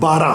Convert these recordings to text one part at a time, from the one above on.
12।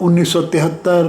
1973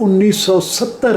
1970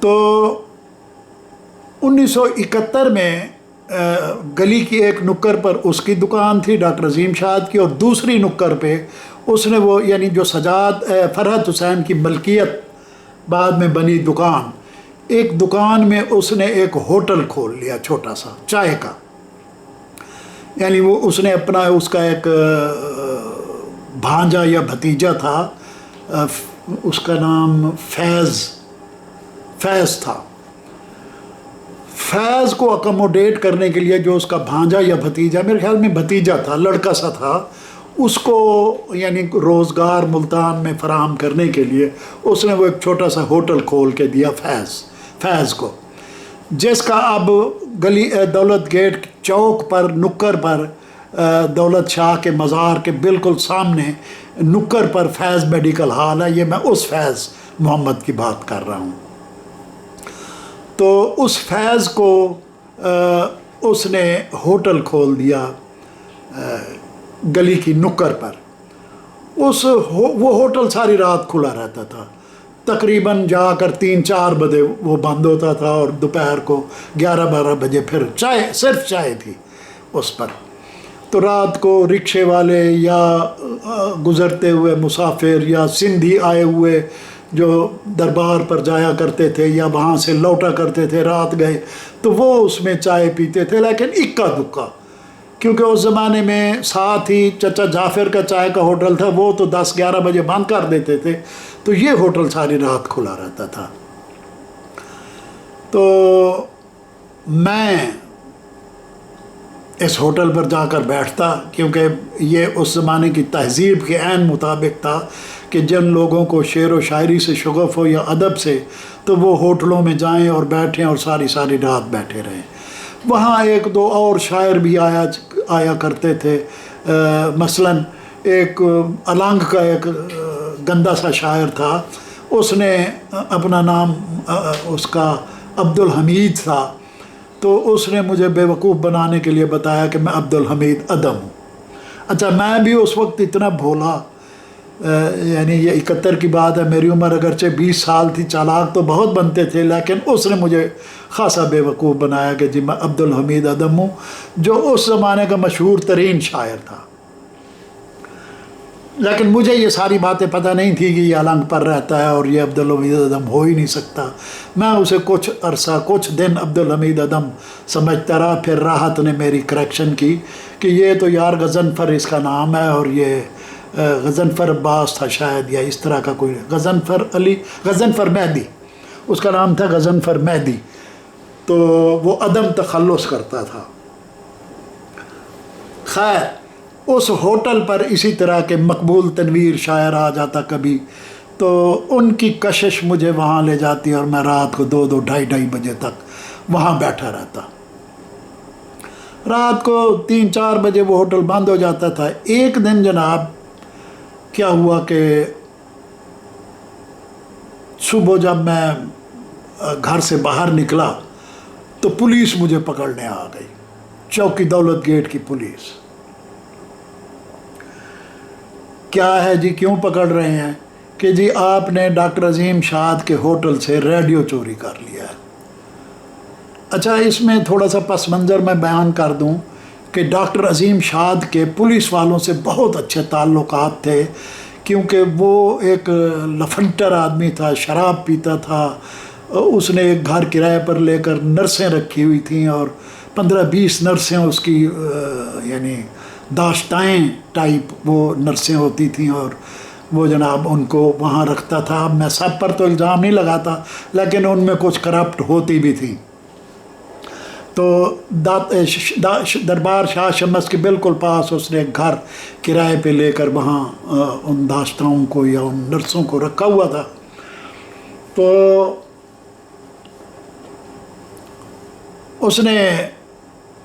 تو 1971 میں گلی کی ایک نکر پر اس کی دکان تھی ڈاکٹر عظیم شاد کی، اور دوسری نکر پہ اس نے وہ یعنی جو سجاد فرحت حسین کی ملکیت بعد میں بنی دکان، ایک دکان میں اس نے ایک ہوٹل کھول لیا چھوٹا سا چائے کا، یعنی وہ اس نے اپنا اس کا ایک بھانجا یا بھتیجا تھا، اس کا نام فیض تھا۔ فیض کو اکموڈیٹ کرنے کے لیے جو اس کا بھانجا یا بھتیجا، میرے خیال میں بھتیجا تھا، لڑکا سا تھا، اس کو یعنی روزگار ملتان میں فراہم کرنے کے لیے اس نے وہ ایک چھوٹا سا ہوٹل کھول کے دیا فیض کو، جس کا اب گلی دولت گیٹ چوک پر نکر پر دولت شاہ کے مزار کے بالکل سامنے نکر پر فیض میڈیکل ہال ہے۔ یہ میں اس فیض محمد کی بات کر رہا ہوں۔ تو اس فیض کو اس نے ہوٹل کھول دیا گلی کی نکر پر۔ وہ ہوٹل ساری رات کھلا رہتا تھا، تقریباً جا کر 3-4 بجے وہ بند ہوتا تھا، اور دوپہر کو 11-12 بجے پھر صرف چائے تھی اس پر۔ تو رات کو رکشے والے یا گزرتے ہوئے مسافر یا سندھی آئے ہوئے جو دربار پر جایا کرتے تھے یا وہاں سے لوٹا کرتے تھے، رات گئے تو وہ اس میں چائے پیتے تھے، لیکن اکا دکا، کیونکہ اس زمانے میں ساتھ ہی چچا جعفر کا چائے کا ہوٹل تھا، وہ تو 10-11 بجے بند کر دیتے تھے، تو یہ ہوٹل ساری رات کھلا رہتا تھا۔ تو میں اس ہوٹل پر جا کر بیٹھتا، کیونکہ یہ اس زمانے کی تہذیب کے عین مطابق تھا کہ جن لوگوں کو شعر و شاعری سے شغف ہو یا ادب سے، تو وہ ہوٹلوں میں جائیں اور بیٹھیں اور ساری رات بیٹھے رہیں۔ وہاں 1-2 اور شاعر بھی آیا کرتے تھے، مثلا ایک الانگ کا ایک گندا سا شاعر تھا، اس نے اپنا نام اس کا عبدالحمید تھا، تو اس نے مجھے بیوقوف بنانے کے لیے بتایا کہ میں عبدالحمید ادم ہوں۔ اچھا، میں بھی اس وقت اتنا بھولا، یعنی یہ 71 کی بات ہے، میری عمر اگرچہ 20 سال تھی، چالاک تو بہت بنتے تھے، لیکن اس نے مجھے خاصا بیوقوف بنایا کہ جی میں عبدالحمید ادم ہوں، جو اس زمانے کا مشہور ترین شاعر تھا۔ لیکن مجھے یہ ساری باتیں پتہ نہیں تھی کہ یہ النگ پر رہتا ہے اور یہ عبدالحمید ادم ہو ہی نہیں سکتا۔ میں اسے کچھ عرصہ، کچھ دن عبدالحمید ادم سمجھتا رہا، پھر راحت نے میری کریکشن کی کہ یہ تو یار غضنفر اس کا نام ہے، اور یہ غضنفر عباس تھا شاید، یا اس طرح کا کوئی، غضنفر مہدی، اس کا نام تھا غضنفر مہدی، تو وہ عدم تخلص کرتا تھا۔ خیر، اس ہوٹل پر اسی طرح کے مقبول تنویر شاعر آ جاتا کبھی، تو ان کی کشش مجھے وہاں لے جاتی، اور میں رات کو 2-2 ڈھائی بجے تک وہاں بیٹھا رہتا۔ رات کو 3-4 بجے وہ ہوٹل بند ہو جاتا تھا۔ ایک دن جناب کیا ہوا کہ صبح جب میں گھر سے باہر نکلا تو پولیس مجھے پکڑنے آ گئی، چوکی دولت گیٹ کی پولیس۔ کیا ہے جی، کیوں پکڑ رہے ہیں؟ کہ جی آپ نے ڈاکٹر عظیم شاد کے ہوٹل سے ریڈیو چوری کر لیا ہے۔ اچھا، اس میں تھوڑا سا پس منظر میں بیان کر دوں کہ ڈاکٹر عظیم شاد کے پولیس والوں سے بہت اچھے تعلقات تھے، کیونکہ وہ ایک لفنٹر آدمی تھا، شراب پیتا تھا۔ اس نے ایک گھر کرائے پر لے کر نرسیں رکھی ہوئی تھیں، اور 15-20 نرسیں اس کی یعنی داشتائیں ٹائپ وہ نرسیں ہوتی تھیں، اور وہ جناب ان کو وہاں رکھتا تھا۔ میں سب پر تو الزام نہیں لگاتا، لیکن ان میں کچھ کرپٹ ہوتی بھی تھی۔ تو دربار شاہ شمس کے بالکل پاس اس نے ایک گھر کرائے پہ لے کر وہاں ان داشتاؤں کو یا ان نرسوں کو رکھا ہوا تھا۔ تو اس نے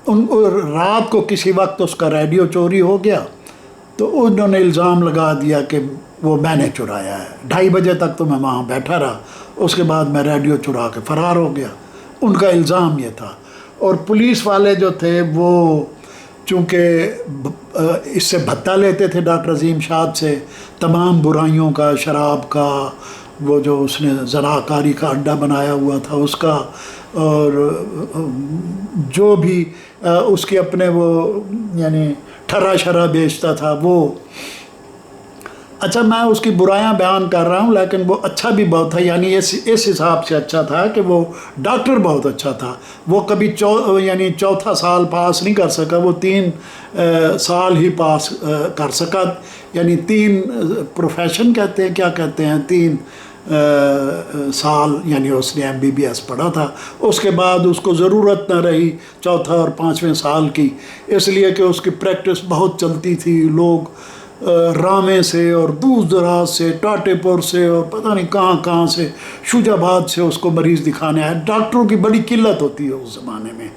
رات کو کسی وقت اس کا ریڈیو چوری ہو گیا، تو انہوں نے الزام لگا دیا کہ وہ میں نے چرایا ہے۔ 2:30 بجے تک تو میں وہاں بیٹھا رہا، اس کے بعد میں ریڈیو چرا کے فرار ہو گیا۔ ان کا الزام یہ تھا۔ اور پولیس والے جو تھے وہ چونکہ اس سے بھتہ لیتے تھے ڈاکٹر عظیم شاد سے، تمام برائیوں کا، شراب کا وہ جو اس نے زناکاری کا اڈا بنایا ہوا تھا اس کا، اور جو بھی اس کے اپنے وہ یعنی ٹھرا شرا بیچتا تھا وہ. اچھا میں اس کی برائیاں بیان کر رہا ہوں لیکن وہ اچھا بھی بہت تھا، یعنی اس حساب سے اچھا تھا کہ وہ ڈاکٹر بہت اچھا تھا. وہ کبھی یعنی چوتھا سال پاس نہیں کر سکا، وہ 3 سال ہی پاس کر سکا، یعنی 3 پروفیشن کہتے ہیں، کیا کہتے ہیں، 3 سال یعنی اس نے MBBS پڑھا تھا. اس کے بعد اس کو ضرورت نہ رہی چوتھا اور 5ویں سال کی، اس لیے کہ اس کی پریکٹس بہت چلتی تھی. لوگ رامے سے اور دور دراز سے، ٹاٹے پور سے اور پتہ نہیں کہاں سے، شوج آباد سے اس کو مریض دکھانے آئے. ڈاکٹروں کی بڑی قلت ہوتی ہے اس زمانے میں.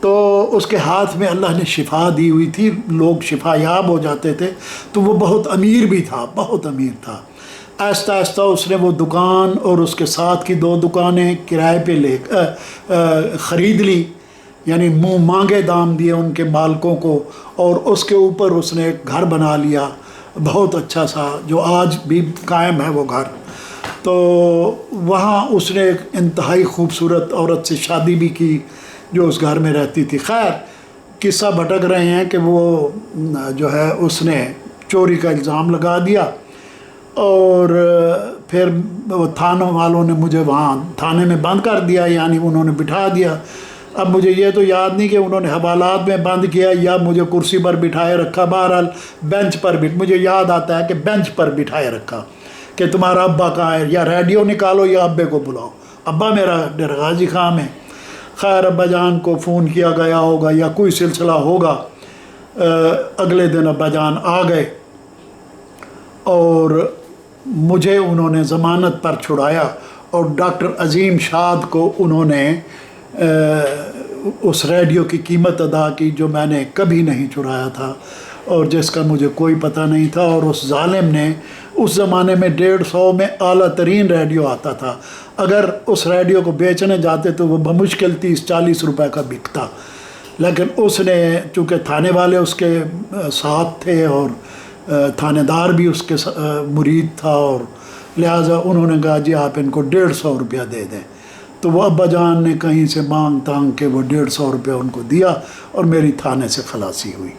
تو اس کے ہاتھ میں اللہ نے شفا دی ہوئی تھی، لوگ شفا یاب ہو جاتے تھے. تو وہ بہت امیر بھی تھا، بہت امیر تھا. آہستہ آہستہ اس نے وہ دکان اور اس کے ساتھ کی 2 دکانیں کرائے پہ خرید لی، یعنی منہ مانگے دام دیے ان کے مالکوں کو، اور اس کے اوپر اس نے ایک گھر بنا لیا بہت اچھا سا، جو آج بھی قائم ہے وہ گھر. تو وہاں اس نے ایک انتہائی خوبصورت عورت سے شادی بھی کی جو اس گھر میں رہتی تھی. خیر قصہ بھٹک رہے ہیں کہ وہ جو ہے اس نے چوری کا الزام لگا دیا، اور پھر وہ تھانوں والوں نے مجھے وہاں تھانے میں بند کر دیا، یعنی انہوں نے بٹھا دیا. اب مجھے یہ تو یاد نہیں کہ انہوں نے حوالات میں بند کیا یا مجھے کرسی پر بٹھائے رکھا. بہرحال بینچ پر مجھے یاد آتا ہے کہ بینچ پر بٹھائے رکھا کہ تمہارا ابا کہاں ہے، یا ریڈیو نکالو یا ابے کو بلاؤ، ابا میرا ڈرغازی خان ہے. خیر ابا جان کو فون کیا گیا ہوگا یا کوئی سلسلہ ہوگا. اگلے دن ابا جان آ گئے اور مجھے انہوں نے ضمانت پر چھڑایا، اور ڈاکٹر عظیم شاد کو انہوں نے اس ریڈیو کی قیمت ادا کی جو میں نے کبھی نہیں چرایا تھا اور جس کا مجھے کوئی پتہ نہیں تھا. اور اس ظالم نے اس زمانے میں 150 میں اعلیٰ ترین ریڈیو آتا تھا. اگر اس ریڈیو کو بیچنے جاتے تو وہ بمشکل 30-40 روپے کا بکتا، لیکن اس نے چونکہ تھانے والے اس کے ساتھ تھے اور تھانے دار بھی اس کے مرید تھا، اور لہٰذا انہوں نے کہا جی آپ ان کو 150 روپیہ دے دیں. تو وہ ابا جان نے کہیں سے مانگ تانگ کے وہ 150 روپیہ ان کو دیا اور میری تھانے سے خلاصی ہوئی.